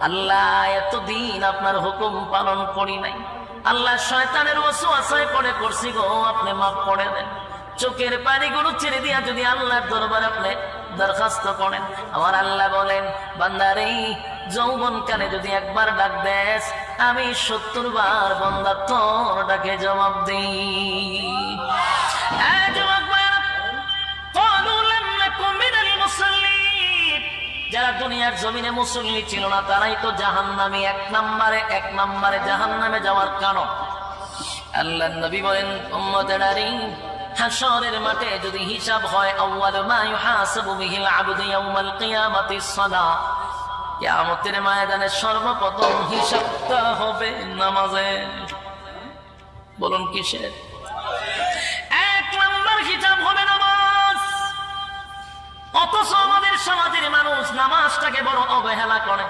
আল্লাহ এতদিন আপনার হুকুম পালন করি নাই, আল্লাহ শয়তানের ওয়াসওয়াসায় পড়ে করছি গো, আপনি মাফ করে দেন। চোখের পানিগুলো ছেড়ে দিয়া যদি আল্লাহর দরবারে আপনি দরখাস্ত করেন, আমার আল্লাহ বলেন বান্দারে যৌবন কালে যদি একবার ডাক দেস, আমি 70 বার বান্দা তোর ডাকে জবাব দিই। যারা দুনিয়ার জমিনে মুসল্লি ছিল না তারাই তো জাহান্নামী, এক নম্বরে জাহান্নামে যাওয়ার কারণ। আল্লাহর নবী বলেন উম্মতেরারি হাশরের মাঠে যদি হিসাব হয়, আউয়ালু মা ইউহাসাবু বিহিল আবদু ইয়াউমাল কিয়ামাতিস সালাহ, কিয়ামতের ময়দানে সর্বপ্রথম হিসাবটা হবে নামাজে। বলুন কিসের? 1 নম্বর হিসাব হবে নামাজ। অথচ আমাদের সমাজের মানুষ নামাজটাকে বড় অবহেলা করে।